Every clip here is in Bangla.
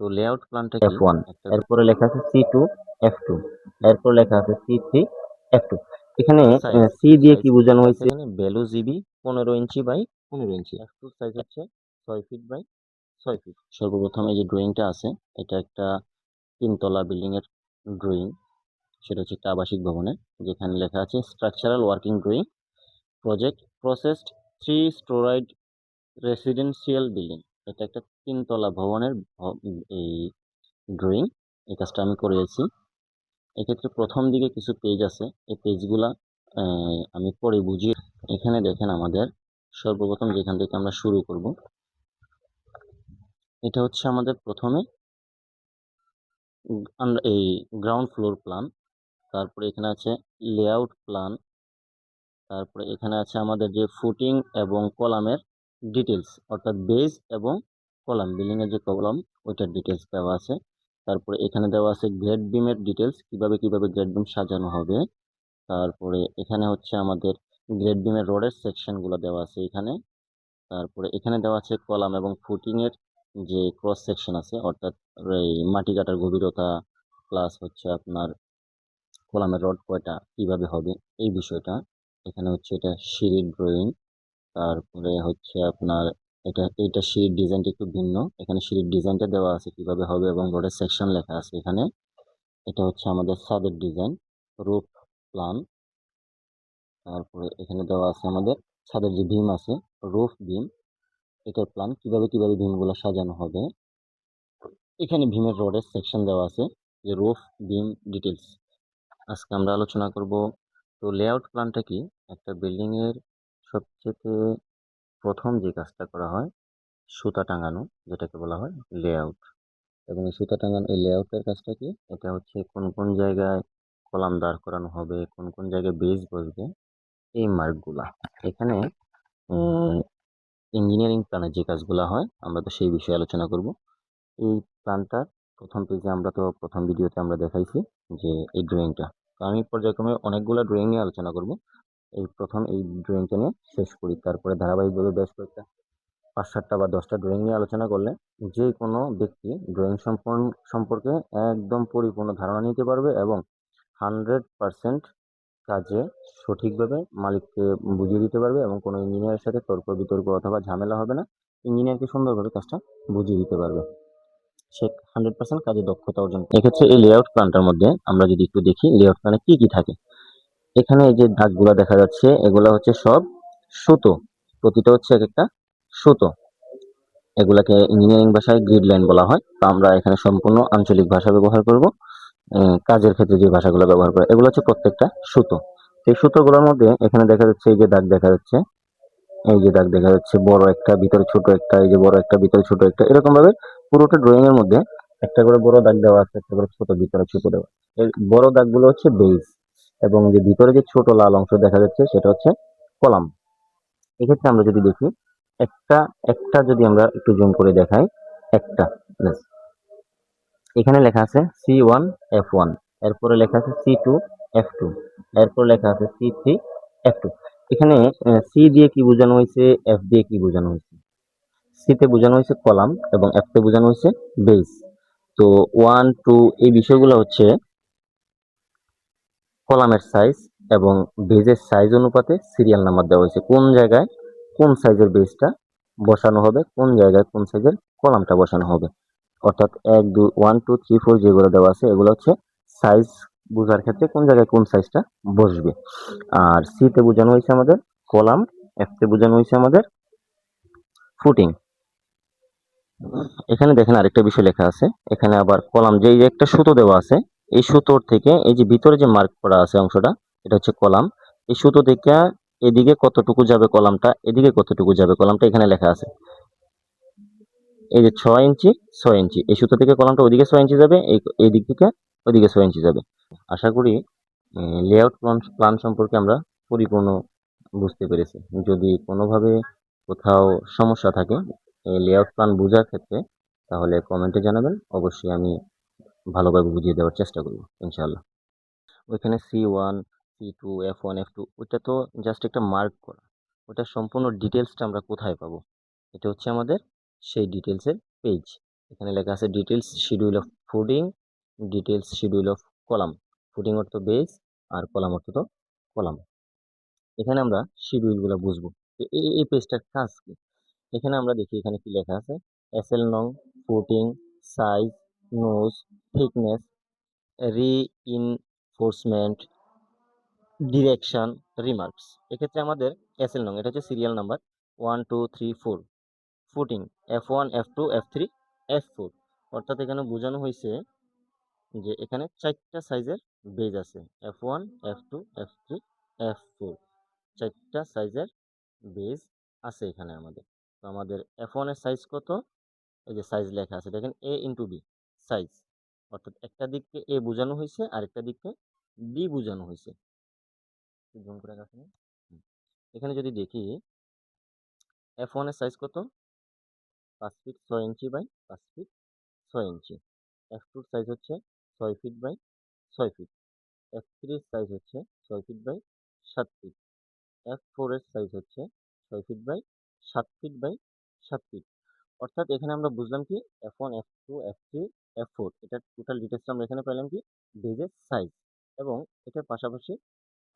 তো লেআউট প্ল্যানটা কি F1, একটা এরপরে লেখা আছে C2 F2, এরপর লেখা আছে C3 F2। এখানে সাইজ সি দিয়ে সাইজ কি কি বোঝানো লেখা আছে হয়েছে? এখানে? Below GB 15 inch by 15 inch. F2 size হচ্ছে 6 ফিট বাই 6 ফিট। সর্বপ্রথম এই যে ড্রয়িংটা আছে, এটা একটা 3 তলা বিল্ডিং এর ড্রয়িং। সেটা হচ্ছে একটা আবাসিক ভবনের, যেখানে লেখা আছে structural working drawing project processed 3 storied residential building. এটা একটা 3 তলা ভবনের এই ড্রয়িং। এই কাজটা আমি করেছি। এক্ষেত্রে প্রথম দিকে কিছু পেজ আছে, এই পেজগুলা আমি পরে বুঝিয়ে। এখানে দেখেন আমাদের সর্বপ্রথম যেখান থেকে আমরা শুরু করব, এটা হচ্ছে আমাদের প্রথমে এই গ্রাউন্ড ফ্লোর প্ল্যান। তারপরে এখানে আছে লেআউট প্ল্যান। তারপরে এখানে আছে আমাদের যে ফুটিং এবং কলামের ডিটেলস, অর্থাৎ বেজ এবং কলাম, বিল্ডিং এর যে কলাম ওইটার ডিটেলস দেওয়া আছে। তারপরে এখানে দেওয়া আছে গ্রেড বিমের ডিটেলস, কিভাবে কিভাবে গ্রেড বিম সাজানো হবে। তারপরে এখানে হচ্ছে আমাদের গ্রেড বিমের রডের সেকশনগুলো দেওয়া আছে এখানে। তারপরে এখানে দেওয়া আছে কলাম এবং ফুটিং এর যে ক্রস সেকশন আছে, অর্থাৎ এই মাটি কাটার গভীরতা প্লাস হচ্ছে আপনার কলামের রড কয়টা কিভাবে হবে এই বিষয়টা। এখানে হচ্ছে এটা সিঁড়ির ড্রয়িং। তারপরে হচ্ছে আপনার এইটা সিঁড়ির ডিজাইনটা একটু ভিন্ন। এখানে সিঁড়ির ডিজাইনটা দেওয়া আছে কিভাবে হবে এবং রোডের সেকশন লেখা আছে এখানে। এটা হচ্ছে আমাদের ছাদের ডিজাইন, রুফ প্ল্যান। তারপরে এখানে দেওয়া আছে আমাদের ছাদের যে বিম আছে, রুফ বিম, এটার প্ল্যান কিভাবে কিভাবে বিমগুলো সাজানো হবে। এখানে ভীমের রডের সেকশন দেওয়া আছে, যে রুফ বিম ডিটেলস আজকে আমরা আলোচনা করব। তো লেআউট প্ল্যানটা কি? একটা বিল্ডিং এর সবচেয়ে প্রথম যে কাজটা করা হয়, সুতা টাঙানো, যেটাকে বলা হয় লেআউট। এবং এই সুতা টাঙানো এই লেআউটের কাজটা কি? এটা হচ্ছে কোন কোন জায়গায় কলাম দাঁড় করানো হবে, কোন কোন জায়গায় বেজ বসবে, এই মার্কগুলা এখানে ইঞ্জিনিয়ারিং প্ল্যানের যে কাজগুলো হয় আমরা তো সেই বিষয়ে আলোচনা করব। এই প্ল্যানটার প্রথম পেজে আমরা তো প্রথম ভিডিওতে আমরা দেখাইছি যে এই ড্রয়িংটা। তো আমি পর্যায়ক্রমে অনেকগুলো ড্রয়িং নিয়ে আলোচনা করব। এই প্রথম এই ড্রয়িংটা নিয়ে শেষ করি, তারপরে ধারাবাহিকভাবে বেশ কয়েকটা 5-7টা বা 10টা ড্রয়িং নিয়ে আলোচনা করলে যে কোনো ব্যক্তি ড্রয়িং সম্পর্কে একদম পরিপূর্ণ ধারণা নিতে পারবে এবং 100% কাজে সঠিকভাবে মালিককে বুঝিয়ে দিতে পারবে এবং কোনো ইঞ্জিনিয়ারের সাথে তর্ক বিতর্ক অথবা ঝামেলা হবে না। ইঞ্জিনিয়ারকে সুন্দরভাবে কাজটা বুঝিয়ে দিতে পারবে, সে 100% কাজে দক্ষতা অর্জন করে। এক্ষেত্রে এই লেআউট প্ল্যানটার মধ্যে আমরা যদি একটু দেখি লেআউট প্ল্যানে কি কি থাকে। এখানে এই যে দাগগুলো দেখা যাচ্ছে, এগুলা হচ্ছে সব সুতো, প্রতিটা হচ্ছে এক একটা সুতো। এগুলাকে ইঞ্জিনিয়ারিং ভাষায় গ্রিড লাইন বলা হয়। তো আমরা এখানে সম্পূর্ণ আঞ্চলিক ভাষা ব্যবহার করব। কাজের ক্ষেত্রে যে ভাষাগুলো ব্যবহার করে, এগুলো হচ্ছে প্রত্যেকটা সুতো। এই সুতোগুলোর মধ্যে এখানে দেখা যাচ্ছে এই যে দাগ দেখা যাচ্ছে, এই যে দাগ দেখা যাচ্ছে, বড় একটা ভিতরে ছোট একটা, এই যে বড় একটা ভিতরে ছোট একটা, এরকম ভাবে পুরোটা ড্রয়িং এর মধ্যে একটা করে বড় দাগ দেওয়া আছে, একটা করে ছোট ভিতরে ছোট দেওয়া। এই বড় দাগগুলো হচ্ছে বেজ, এবং যে ভিতরে যে ছোট লাল অংশ দেখা যাচ্ছে সেটা হচ্ছে কলাম। এক্ষেত্রে আমরা যদি দেখি একটা একটা যদি আমরা একটু জুম করে দেখাই, একটা ব্যাস। এখানে লেখা আছে C1 F1, এরপরে লেখা আছে C2 F2, এরপর লেখা আছে C3 F2। এখানে সি দিয়ে কি বোঝানো হয়েছে, এফ দিয়ে কি বোঝানো হয়েছে? সি তে বোঝানো হয়েছে কলাম এবং এফ তে বোঝানো হয়েছে বেস। তো 1 2 এই বিষয়গুলো হচ্ছে কলামের সাইজ এবং বেজের সাইজ অনুপাতে সিরিয়াল নাম্বার দেওয়া হয়েছে, কোন জায়গায় কোন সাইজের বেজটা বসানো হবে, কোন জায়গায় কোন সাইজের কলামটা বসানো হবে। অর্থাৎ 1 2 3 4 যেগুলো দেওয়া আছে এগুলো হচ্ছে সাইজ বোঝার ক্ষেত্রে কোন জায়গায় কোন সাইজটা বসবে। আর সি তে বোঝানো হয়েছে আমাদের কলাম, এফ তে বোঝানো হয়েছে আমাদের ফুটিং। এখানে দেখেন আরেকটা বিষয় লেখা আছে, এখানে আবার কলাম, যে এই যে একটা সুতো দেওয়া আছে, এই সুতোর থেকে এই যে ভিতরে যে মার্ক করা আছে অংশটা, এটা হচ্ছে কলাম। এই সুতো থেকে এদিকে কতটুকু যাবে কলামটা, এদিকে কতটুকু যাবে কলামটা, এখানে লেখা আছে। এই যে 6 ইঞ্চি 6 ইঞ্চি, এই সুতো থেকে কলামটা ওইদিকে 6 ইঞ্চি যাবে, এই দিক থেকে ওইদিকে 6 ইঞ্চি যাবে। আশা করি লেআউট প্ল্যান সম্পর্কে আমরা পরিপূর্ণ বুঝতে পেরেছি। যদি কোনোভাবে কোথাও সমস্যা থাকে এই লেআউট প্ল্যান বোঝার ক্ষেত্রে, তাহলে কমেন্টে জানাবেন, অবশ্যই আমি ভালোভাবে বুঝিয়ে দেওয়ার চেষ্টা করব ইনশাআল্লাহ। ওইখানে C1 C2 F1 F2 ওইটা তো জাস্ট একটা মার্ক করা, ওটা সম্পূর্ণ ডিটেলসটা আমরা কোথায় পাবো? এটা হচ্ছে আমাদের সেই ডিটেলসের পেজ। এখানে লেখা আছে details schedule of fooding, details schedule of column. Fooding অর্থ বেস আর কলাম অর্থ তো কলাম। এখানে আমরা শিডিউলগুলো বুঝবো। এই পেজটার কাজ কি? এখানে আমরা দেখি এখানে কি লেখা আছে, এসএল নং, footing, size, nos, thickness, reinforcement, direction, remarks. এক্ষেত্রে আমাদের এসএল নং, এটা হচ্ছে serial number 1 2 3 4। Footing F1 F2 F3 F4। অর্থাৎ এখানে বোঝানো হয়েছে যে এখানে 4টা সাইজের বেজ আছে, F1 F2 F3 F4। 4টা সাইজের বেজ আছে এখানে আমাদের। তো আমাদের F1 এর সাইজ কত? এই যে সাইজ লেখা আছে দেখেন, A ইন্টু বি সাইজ। অর্থাৎ একটা দিককে এ বোঝানো হয়েছে আর একটা দিককে বি বোঝানো হয়েছে। জুম করে রাখেন। এখানে যদি দেখি F1 এর সাইজ কত? 5 feet 6 inch by 5 feet 6 inch. F2 এর সাইজ হচ্ছে 6 ফিট বাই 6 ফিট। F3 এর সাইজ হচ্ছে 6 ফিট বাই 7 ফিট। F4 এর সাইজ হচ্ছে 6 feet by 7 feet by 7 feet. অর্থাৎ এখানে আমরা বুঝলাম কি, F1 F2 F3 F4 এটার টোটাল ডিটেলস আমরা এখানে পেলাম কি, বেজের সাইজ। এবং এটার পাশাপাশি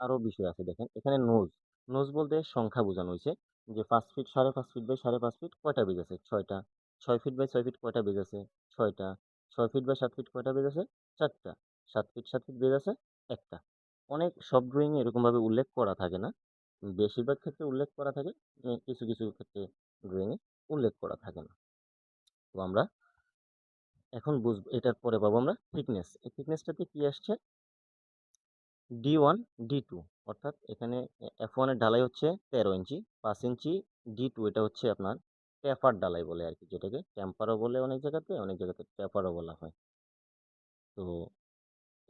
আরো বিষয় আছে দেখেন, এখানে নোজ। নোজ বলতে সংখ্যা বোঝানো হয়েছে যে 5 ফিট 5.5 ফিট বাই 5.5 ফিট কয়টা বেজ আছে? 6টা। 6 ফিট বাই 6 ফিট কয়টা বেজ আছে? 6টা। 6 ফিট বাই 7 ফিট কয়টা বেজ আছে? 4টা। 7 ফিট বেজ আছে একটা। অনেক সব ড্রয়িং এরকম ভাবে উল্লেখ করা থাকে না, বেশিরভাগ ক্ষেত্রে উল্লেখ করা থাকে, কিছু কিছু ক্ষেত্রে ড্রয়িং এ উল্লেখ করা থাকে না। তো আমরা এখন বুঝবো, এটার পরে পাবো আমরা থিকনেস। এই থিকনেসটাতে কি আসছে? D1 D2। অর্থাৎ এখানে F1 এর ঢালাই হচ্ছে 13 ইঞ্চি 5 ইঞ্চি। D2 এটা হচ্ছে আপনার টেপার ঢালাই বলে আর কি, যেটাকে টেম্পারও বলে অনেক জায়গাতে টেপারও বলা হয়। তো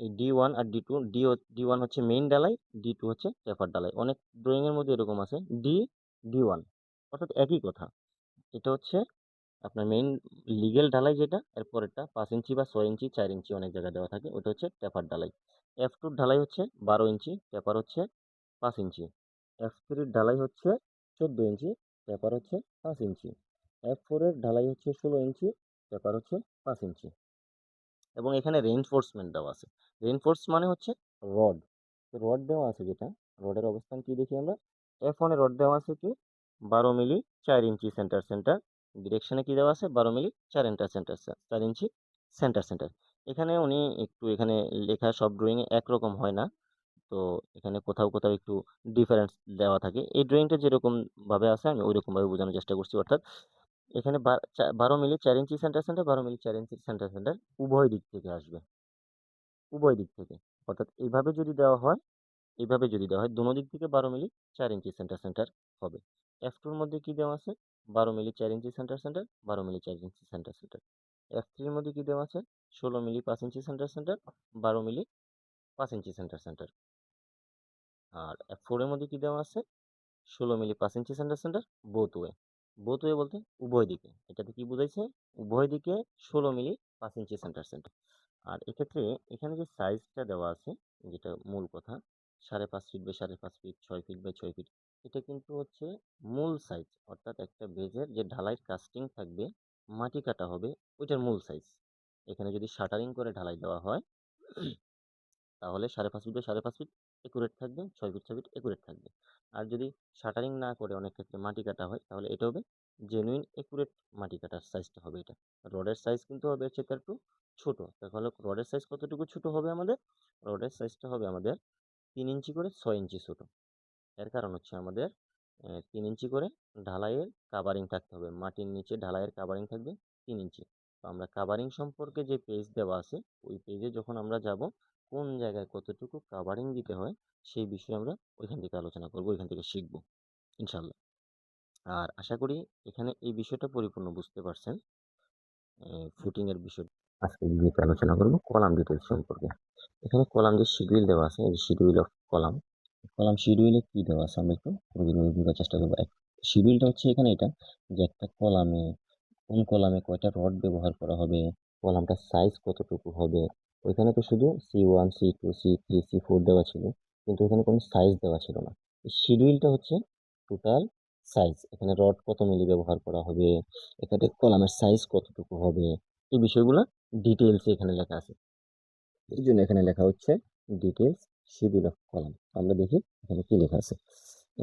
এই D1 আর D1 হচ্ছে মেইন ঢালাই, D2 হচ্ছে টেপার ঢালাই। অনেক ড্রয়িং এর মধ্যে এরকম আছে D1, অর্থাৎ একই কথা। এটা হচ্ছে আপনার মেইন লিগেল ঢালাই, যেটা এর পরেরটা 5 ইঞ্চি বা 6 ইঞ্চি 4 ইঞ্চি অনেক জায়গায় দেওয়া থাকে, ওটা হচ্ছে টেপার ঢালাই। F2 ঢালাই হচ্ছে 12 ইঞ্চি, টেপার হচ্ছে 5 ইঞ্চি। F3 এর ঢালাই হচ্ছে 14 ইঞ্চি, টেপার হচ্ছে 5 ইঞ্চি। F4 এর ঢালাই হচ্ছে 16 ইঞ্চি, টেপার হচ্ছে 5 ইঞ্চি। এবং এখানে রেইনফোর্সমেন্ট দেওয়া আছে। রেইনফোর্স মানে হচ্ছে রড। রড দেওয়া আছে, যেটা রডের অবস্থান কি দেখি আমরা। F1 এ রড দেওয়া আছে কি 12 মিলি 4 ইঞ্চি সেন্টার সেন্টার। ডিরেকশনে কি দেওয়া আছে 12 মিলি 4 ইঞ্চি সেন্টার 4 ইঞ্চি সেন্টার সেন্টার। এখানে উনি একটু, এখানে লেখা সব ড্রয়িং এ একরকম হয় না, তো এখানে কোথাও কোথাও একটু ডিফারেন্স দেওয়া থাকে। এই ড্রয়িংটা যেরকম ভাবে আছে আমি ওইরকম ভাবে বোঝানোর চেষ্টা করছি। অর্থাৎ এখানে 12 মিলি 4 ইঞ্চি সেন্টার সেন্টার, 12 মিলি 4 ইঞ্চি সেন্টার সেন্টার উভয় দিক থেকে আসবে, উভয় দিক থেকে। অর্থাৎ এইভাবে যদি দেওয়া হয় দোনো দিক থেকে 12 মিলি 4 ইঞ্চি সেন্টার সেন্টার হবে। F2 এর মধ্যে কি দেওয়া আছে? 12 মিলি 4 ইঞ্চি সেন্টার সেন্টার, 12 মিলি 4 ইঞ্চি সেন্টার সেন্টার। F3 এর মধ্যে কি দেওয়া আছে? 16 মিলি 5 ইঞ্চি সেন্টার সেন্টার, 12 মিলি 5 ইঞ্চি সেন্টার সেন্টার। আর F4 এর মধ্যে কি দেওয়া আছে? 16 মিলি 5 ইঞ্চি centre centre, both way. Both way বলতে উভয় দিকে। এটাতে কি বুঝাইছে? উভয় দিকে 16 মিলি 5 ইঞ্চি সেন্টার সেন্টার। আর এক্ষেত্রে এখানে যে সাইজটা দেওয়া আছে, যেটা মূল কথা, 5.5 feet by 5.5 feet, 6 feet by 6 feet, এটা কিন্তু হচ্ছে মূল সাইজ। অর্থাৎ একটা বেজের যে ঢালাই কাস্টিং থাকবে, মাটি কাটা হবে, ওইটার মূল সাইজ। এখানে যদি শাটারিং করে ঢালাই দেওয়া হয় তাহলে 5.5 ফিট বাই 5.5 ফিট একুরেট থাকবে, 6 ফিট 6 ফিট একুরেট থাকবে। আর যদি শাটারিং না করে অনেক ক্ষেত্রে মাটি কাটা হয়, তাহলে এটা হবে জেনুইন একুরেট মাটি কাটার সাইজটা হবে এটা। রডের সাইজ কিন্তু হবে হচ্ছে তার একটু ছোট। তাহলে রডের সাইজ কতটুকু ছোট হবে আমাদের? রডের সাইজটা হবে আমাদের 3 ইঞ্চি করে 6 ইঞ্চি ছোট। এর কারণ হচ্ছে আমাদের 3 ইঞ্চি করে ঢালাইয়ের কাভারিং থাকতে হবে। মাটির নিচে ঢালাইয়ের কাভারিং থাকবে 3 ইঞ্চি। তো আমরা কাভারিং সম্পর্কে যে পেজ দেওয়া আছে, ওই পেজে যখন আমরা যাব, কোন জায়গায় কতটুকু কাভারিং দিতে হয় সেই বিষয়ে আমরা ওইখান থেকে আলোচনা করব, ওইখান থেকে শিখব ইনশাল্লাহ। আর আশা করি এখানে এই বিষয়টা পরিপূর্ণ বুঝতে পারছেন। ফুটিং এর বিষয় আজকে ভিডিওতে আলোচনা করব কলাম ডিটেলস সম্পর্কে। এখানে কলাম যে শিডিউল দেওয়া আছে, এই শিডিউল অফ কলাম। কলাম শিডিউলে কি দেওয়া আছে আমরা একটু বোঝার চেষ্টা করবো। শিডিউলটা হচ্ছে এখানে এটা, যে একটা কলামে কোন কলামে কয়টা রড ব্যবহার করা হবে, কলামটার সাইজ কতটুকু হবে। ওইখানে তো শুধু C1 C2 C3 C4 দেওয়া ছিল, কিন্তু এখানে কোনো সাইজ দেওয়া ছিল না। শিডিউলটা হচ্ছে টোটাল সাইজ, এখানে রড কত মিলি ব্যবহার করা হবে, এখানে কলামের সাইজ কতটুকু হবে, এই বিষয়গুলো ডিটেলস এখানে লেখা আছে। এই জন্য এখানে লেখা হচ্ছে ডিটেলস শিডিউল অফ কলাম। আমরা দেখি এখানে কি লেখা আছে।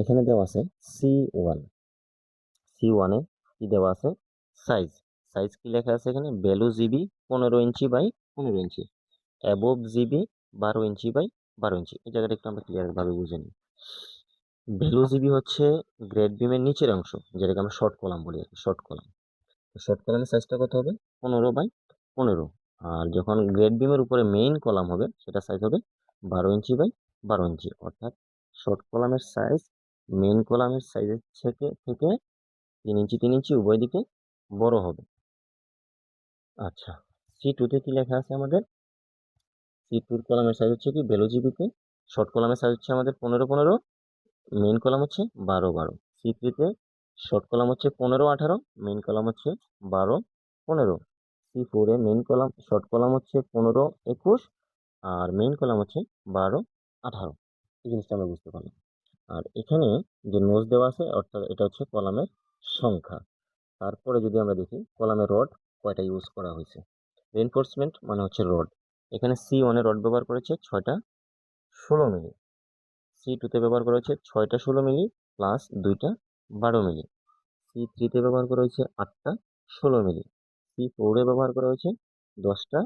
এখানে দেওয়া আছে C1 কি দেওয়া আছে, সাইজ কি লেখা আছে এখানে, below GB 15 inch by 15 inch, above GB 12 inch by 12 inch. এই জায়গাটা একটু আমরা ক্লিয়ার ভাবে বুঝে নিই। ভ্যালু জিবি হচ্ছে গ্রেড বিমের নিচের অংশ, যেটাকে আমরা শর্ট কলাম বলি আর কি, শর্ট কলামের সাইজটা কত হবে, 15 বাই 15। আর যখন গ্রেড বিমের উপরে মেইন কলাম হবে সেটা সাইজ হবে 12 ইঞ্চি বাই 12 ইঞ্চি। অর্থাৎ শর্ট কলামের সাইজ মেইন কলামের সাইজের থেকে 3 ইঞ্চি 3 ইঞ্চি উভয় দিকে বড় হবে। আচ্ছা, C2 কি লেখা আছে আমাদের, C2 কলামের সাইজ হচ্ছে কি ভ্যালু জিবিতে, শর্ট কলামের সাইজ হচ্ছে আমাদের 15 মেইন কলাম হচ্ছে 12 C3 শর্ট কলাম হচ্ছে 15 মেইন কলাম হচ্ছে 12 C4 main column short column হচ্ছে 15 আর মেইন কলাম হচ্ছে 12 এই জিনিসটা আমরা বুঝতে পারলাম। আর এখানে যে নোজ দেওয়া আছে অর্থাৎ এটা হচ্ছে কলামের সংখ্যা। তারপরে যদি আমরা দেখি কলামের রড কয়টা ইউজ করা হয়েছে, রেনফোর্সমেন্ট মানে হচ্ছে রড। এখানে C1 রড ব্যবহার করেছে 6টা 16 মিলি, C2 ব্যবহার করা হয়েছে 6টা 16 মিলি প্লাস 2টা 12 মিলি, C3 ব্যবহার করা হয়েছে 8টা 16 মিলি, C4 ব্যবহার করা হয়েছে 10টা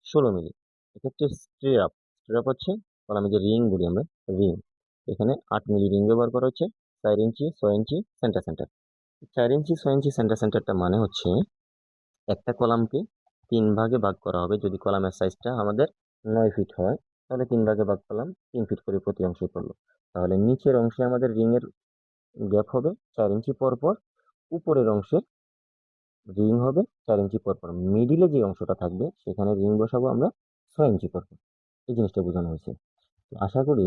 16 মিলি। এক্ষেত্রে স্ট্রেপ হচ্ছে কলামে যে রিং বলি আমরা, রিং, এখানে 8 মিলি রিং ব্যবহার করা হচ্ছে, 4 ইঞ্চি 6 ইঞ্চি সেন্টার 4 ইঞ্চি 6 ইঞ্চি সেন্টারটা মানে হচ্ছে একটা কলামকে 3 ভাগে ভাগ করা হবে। যদি কলামের সাইজটা আমাদের 9 ফিট হয় তাহলে 3 ভাগে ভাগ করলাম, 3 ফিট করে প্রতি অংশে পড়লো। তাহলে নিচের অংশে আমাদের রিং এর গ্যাপ হবে 4 ইঞ্চি পর, উপরের অংশে রিং হবে 4 ইঞ্চি পর, মিডিলে যে অংশটা থাকবে সেখানে রিং বসাবো আমরা 6 ইঞ্চি পর। এই জিনিসটা বোঝানো হয়েছে। আশা করি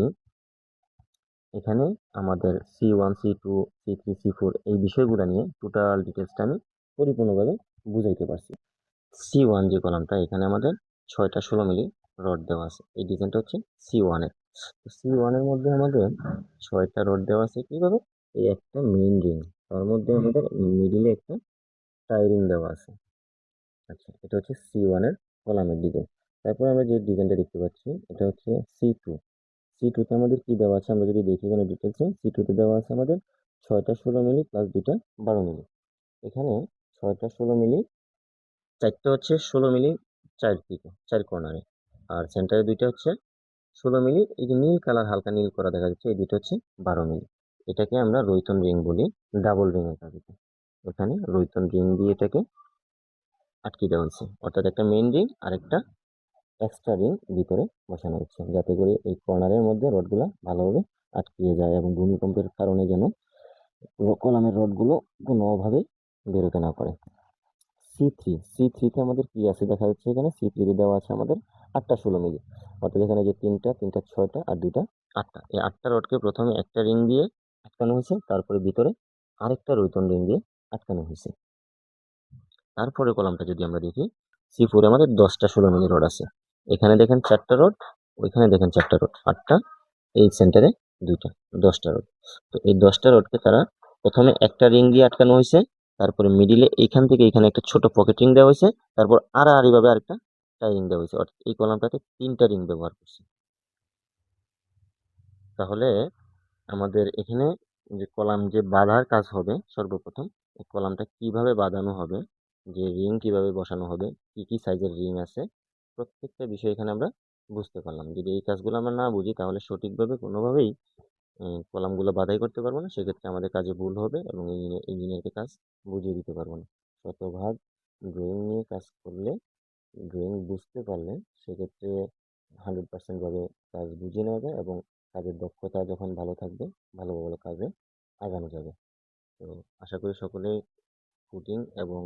এখানে আমাদের C1 C2 C3 C4 এই বিষয়গুলো নিয়ে টোটাল ডিটেলসটা আমি পরিপূর্ণভাবে বুঝাইতে পারছি। C1 যে কলামটা, এখানে আমাদের 6টা 16 মিলি রড দেওয়া আছে। এই ডিজাইনটা হচ্ছে C1 এর। C1 এর মধ্যে আমাদের 6টা রড দেওয়া আছে কিভাবে, এই একটা মেইন রিং, তার মধ্যে আমাদের মিডিলে একটা টাই রিং দেওয়া আছে। আচ্ছা, এটা হচ্ছে C1 এর কলামের ডিজাইন। তারপর আমরা যে ডিজাইনটা দেখতে পাচ্ছি এটা হচ্ছে C2 তে আমাদের কি দেওয়া আছে আমরা যদি দেখি এখানে ডিটেলসে, C2 তে দেওয়া আছে আমাদের 6টা 16 মিলি প্লাস 2টা 12 মিলি। এখানে 6টা 16 মিলি, 4টা হচ্ছে 16 মিলি 4 দিকে 4 কর্নারে, আর সেন্টারে 2টা হচ্ছে 16 মিলি। এই যে নীল কালার হালকা নীল করা দেখা যাচ্ছে এই দুটো হচ্ছে 12 মিলি। এটাকে আমরা রৈতন রিং বলি, ডাবল রিং এর কাজে। এখানে রৈতন রিং দিয়ে এটাকে আটকে দেওয়া হচ্ছে, অর্থাৎ একটা মেইন রিং আর একটা এক্সট্রা রিং ভিতরে বসানো হচ্ছে, যাতে করে এই কর্নারের মধ্যে রডগুলো ভালোভাবে আটকিয়ে যায় এবং ভূমিকম্পের কারণে যেন কলামের রডগুলো কোনোভাবে বেরোতে না পারে। C3 তে আমাদের কি আছে দেখা যাচ্ছে, এখানে C3 তে দেওয়া আছে আমাদের 8টা 16 মিলি, অর্থাৎ এখানে যে 3টা 6টা আর 2টা 8টা, এই 8টা রডকে প্রথমে একটা রিং দিয়ে আটকানো হয়েছে, তারপরে ভিতরে আরেকটা রৈতন রিং দিয়ে আটকানো হয়েছে। তারপরে কলামটা যদি আমরা দেখি, C4 আমাদের 10টা 16 মিলি রড আছে। এখানে দেখেন 4টা রড, ওইখানে দেখেন 4টা রড, 8টা, এই সেন্টারে 2টা, 10টা রড। তো এই 10টা রডকে তারা প্রথমে একটা রিং দিয়ে আটকানো হয়েছে, তারপরে মিডিলে এইখান থেকে এখানে একটা ছোট পকেট রিং দেওয়া হয়েছে, তারপর আড়াআড়ি ভাবে আরেকটা টাই রিং দেওয়া হয়েছে, অর্থাৎ এই কলামটাতে 3টা রিং ব্যবহার করছে। তাহলে আমাদের এখানে যে কলাম যে বাঁধার কাজ হবে, সর্বপ্রথম এই কলামটা কিভাবে বাঁধানো হবে, যে রিং কিভাবে বসানো হবে, কি কি সাইজের রিং আছে, প্রত্যেকটা বিষয় এখানে আমরা বুঝতে পারলাম। যদি এই কাজগুলো আমরা না বুঝি তাহলে সঠিকভাবে কোনোভাবেই কলামগুলো বাঁধাই করতে পারবো না, সেক্ষেত্রে আমাদের কাজে ভুল হবে এবং ইঞ্জিনিয়ারকে কাজ বুঝিয়ে দিতে পারবো না। শতভাগ ড্রয়িং নিয়ে কাজ করলে, ড্রয়িং বুঝতে পারলে সেক্ষেত্রে 100% ভাবে কাজ বুঝে নেওয়া যায় এবং কাজের দক্ষতা যখন ভালো থাকবে, ভালো ভালো কাজে আগানো যাবে। তো আশা করি সকলেই ফুটিং এবং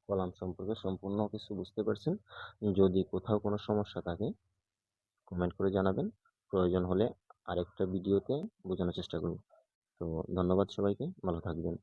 কলাম সম্পর্কে সম্পূর্ণ কিছু বুঝতে পারছেন। যদি কোথাও কোনো সমস্যা থাকে কমেন্ট করে জানাবেন, প্রয়োজন হলে আরেকটা ভিডিওতে বোঝানোর চেষ্টা করব। তো ধন্যবাদ সবাইকে, ভালো থাকবেন।